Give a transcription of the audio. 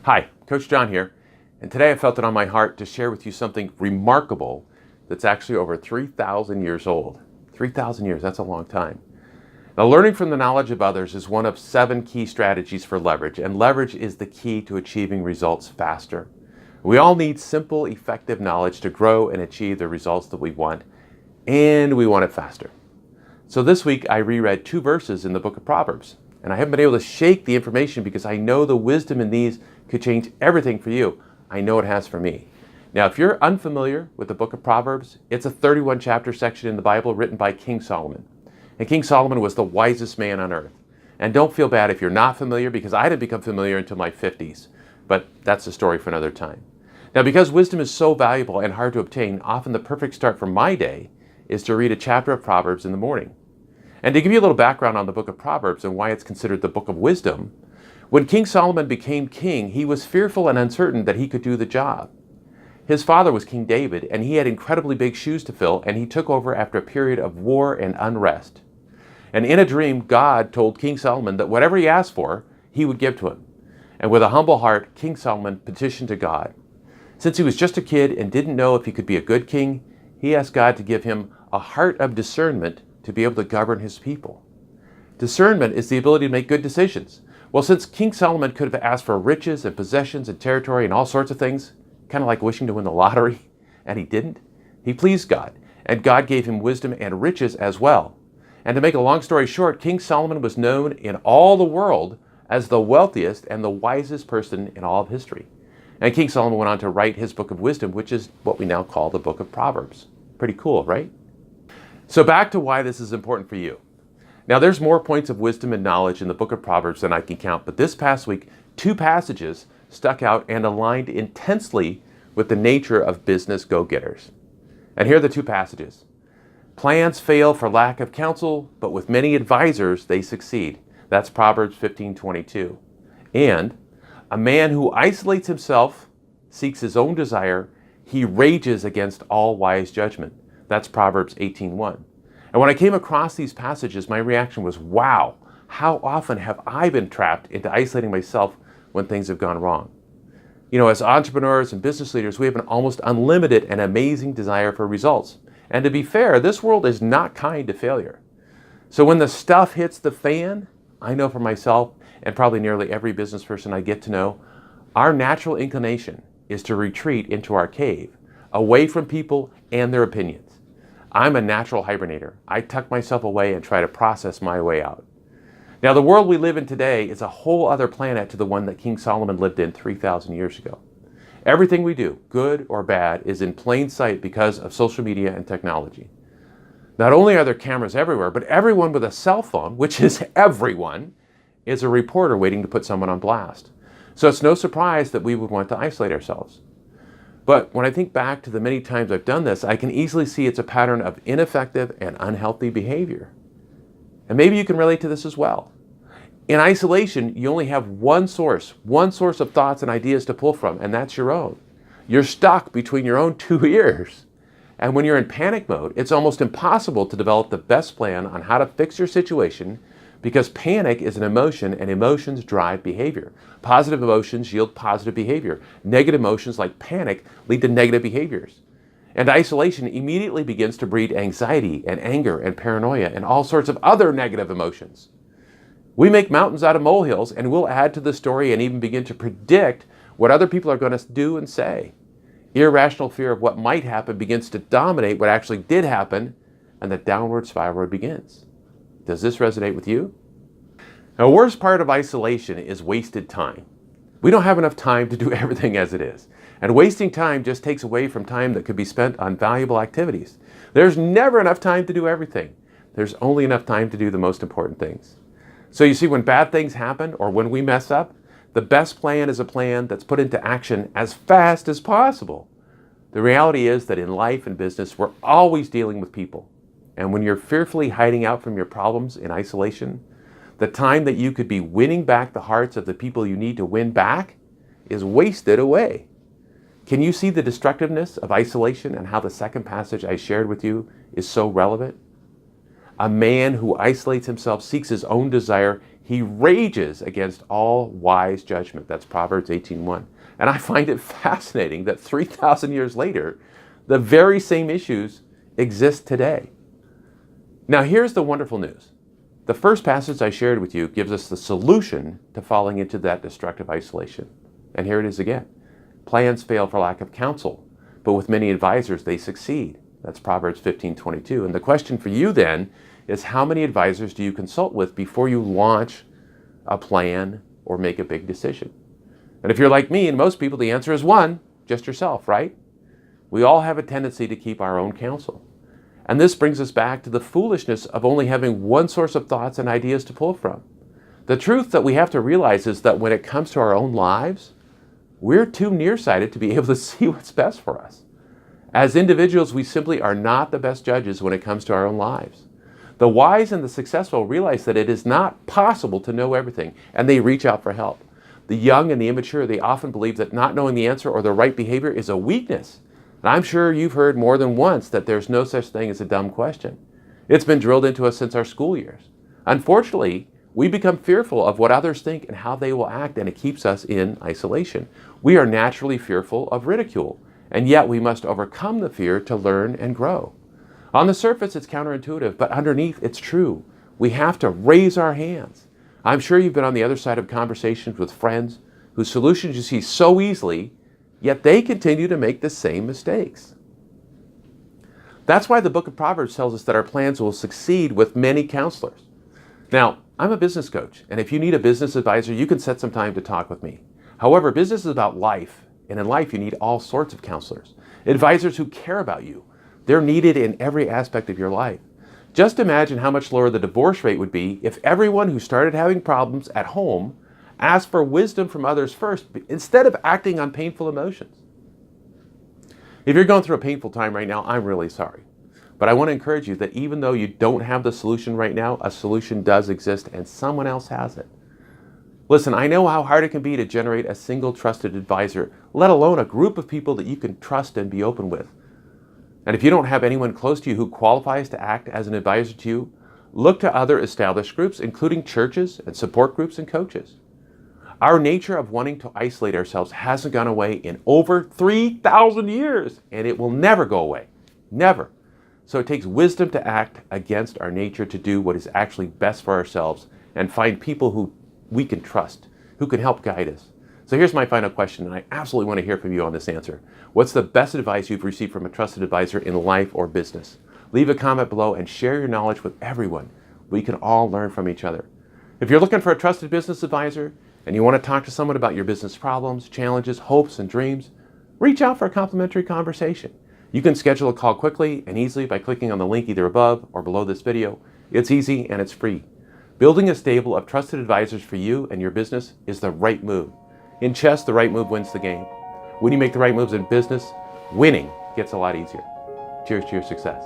Hi, Coach John here, and today I felt it on my heart to share with you something remarkable that's actually over 3,000 years old. 3,000 years, that's a long time. Now, learning from the knowledge of others is one of 7 key strategies for leverage, and leverage is the key to achieving results faster. We all need simple, effective knowledge to grow and achieve the results that we want, and we want it faster. So this week I reread 2 verses in the book of Proverbs, and I haven't been able to shake the information because I know the wisdom in these could change everything for you. I know it has for me. Now, if you're unfamiliar with the book of Proverbs, it's a 31 chapter section in the Bible written by King Solomon. And King Solomon was the wisest man on earth. And don't feel bad if you're not familiar, because I didn't become familiar until my 50s. But that's a story for another time. Now, because wisdom is so valuable and hard to obtain, often the perfect start for my day is to read a chapter of Proverbs in the morning. And to give you a little background on the book of Proverbs and why it's considered the book of wisdom, when King Solomon became king, he was fearful and uncertain that he could do the job. His father was King David, and he had incredibly big shoes to fill, and he took over after a period of war and unrest. And in a dream, God told King Solomon that whatever he asked for, he would give to him. And with a humble heart, King Solomon petitioned to God. Since he was just a kid and didn't know if he could be a good king, he asked God to give him a heart of discernment to be able to govern his people. Discernment is the ability to make good decisions. Well, since King Solomon could have asked for riches and possessions and territory and all sorts of things, kind of like wishing to win the lottery, and he didn't, he pleased God, and God gave him wisdom and riches as well. And to make a long story short, King Solomon was known in all the world as the wealthiest and the wisest person in all of history. And King Solomon went on to write his book of wisdom, which is what we now call the book of Proverbs. Pretty cool, right? So back to why this is important for you. Now, there's more points of wisdom and knowledge in the book of Proverbs than I can count, but this past week, 2 passages stuck out and aligned intensely with the nature of business go-getters. And here are the 2 passages. Plans fail for lack of counsel, but with many advisors they succeed. That's Proverbs 15:22. And a man who isolates himself seeks his own desire. He rages against all wise judgment. That's Proverbs 18:1. And when I came across these passages, my reaction was, wow, how often have I been trapped into isolating myself when things have gone wrong? You know, as entrepreneurs and business leaders, we have an almost unlimited and amazing desire for results. And to be fair, this world is not kind to failure. So when the stuff hits the fan, I know for myself, and probably nearly every business person I get to know, our natural inclination is to retreat into our cave, away from people and their opinions. I'm a natural hibernator. I tuck myself away and try to process my way out. Now, the world we live in today is a whole other planet to the one that King Solomon lived in 3,000 years ago. Everything we do, good or bad, is in plain sight because of social media and technology. Not only are there cameras everywhere, but everyone with a cell phone, which is everyone, is a reporter waiting to put someone on blast. So it's no surprise that we would want to isolate ourselves. But when I think back to the many times I've done this, I can easily see it's a pattern of ineffective and unhealthy behavior. And maybe you can relate to this as well. In isolation, you only have one source of thoughts and ideas to pull from, and that's your own. You're stuck between your own 2 ears. And when you're in panic mode, it's almost impossible to develop the best plan on how to fix your situation, because panic is an emotion and emotions drive behavior. Positive emotions yield positive behavior. Negative emotions like panic lead to negative behaviors. And isolation immediately begins to breed anxiety and anger and paranoia and all sorts of other negative emotions. We make mountains out of molehills, and we'll add to the story and even begin to predict what other people are going to do and say. Irrational fear of what might happen begins to dominate what actually did happen, and the downward spiral begins. Does this resonate with you? Now, the worst part of isolation is wasted time. We don't have enough time to do everything as it is. And wasting time just takes away from time that could be spent on valuable activities. There's never enough time to do everything. There's only enough time to do the most important things. So you see, when bad things happen or when we mess up, the best plan is a plan that's put into action as fast as possible. The reality is that in life and business, we're always dealing with people. And when you're fearfully hiding out from your problems in isolation, the time that you could be winning back the hearts of the people you need to win back is wasted away. Can you see the destructiveness of isolation and how the second passage I shared with you is so relevant? A man who isolates himself seeks his own desire. He rages against all wise judgment. That's Proverbs 18:1. And I find it fascinating that 3,000 years later, the very same issues exist today. Now, here's the wonderful news. The first passage I shared with you gives us the solution to falling into that destructive isolation. And here it is again. Plans fail for lack of counsel, but with many advisors, they succeed. That's Proverbs 15:22. And the question for you then is, how many advisors do you consult with before you launch a plan or make a big decision? And if you're like me and most people, the answer is one, just yourself, right? We all have a tendency to keep our own counsel. And this brings us back to the foolishness of only having one source of thoughts and ideas to pull from. The truth that we have to realize is that when it comes to our own lives, we're too nearsighted to be able to see what's best for us. As individuals, we simply are not the best judges when it comes to our own lives. The wise and the successful realize that it is not possible to know everything, and they reach out for help. The young and the immature, they often believe that not knowing the answer or the right behavior is a weakness. And I'm sure you've heard more than once that there's no such thing as a dumb question. It's been drilled into us since our school years. Unfortunately, we become fearful of what others think and how they will act, and it keeps us in isolation. We are naturally fearful of ridicule, and yet we must overcome the fear to learn and grow. On the surface, it's counterintuitive, but underneath, it's true. We have to raise our hands. I'm sure you've been on the other side of conversations with friends whose solutions you see so easily, yet they continue to make the same mistakes. That's why the book of Proverbs tells us that our plans will succeed with many counselors. Now, I'm a business coach, and if you need a business advisor, you can set some time to talk with me. However, business is about life, and in life you need all sorts of counselors, advisors who care about you. They're needed in every aspect of your life. Just imagine how much lower the divorce rate would be if everyone who started having problems at home asked for wisdom from others first, instead of acting on painful emotions. If you're going through a painful time right now, I'm really sorry. But I want to encourage you that even though you don't have the solution right now, a solution does exist and someone else has it. Listen, I know how hard it can be to generate a single trusted advisor, let alone a group of people that you can trust and be open with. And if you don't have anyone close to you who qualifies to act as an advisor to you, look to other established groups, including churches and support groups and coaches. Our nature of wanting to isolate ourselves hasn't gone away in over 3,000 years, and it will never go away. Never. So it takes wisdom to act against our nature to do what is actually best for ourselves and find people who we can trust, who can help guide us. So here's my final question, and I absolutely want to hear from you on this answer. What's the best advice you've received from a trusted advisor in life or business? Leave a comment below and share your knowledge with everyone. We can all learn from each other. If you're looking for a trusted business advisor and you want to talk to someone about your business problems, challenges, hopes, and dreams, reach out for a complimentary conversation. You can schedule a call quickly and easily by clicking on the link either above or below this video. It's easy and it's free. Building a stable of trusted advisors for you and your business is the right move. In chess, the right move wins the game. When you make the right moves in business, winning gets a lot easier. Cheers to your success.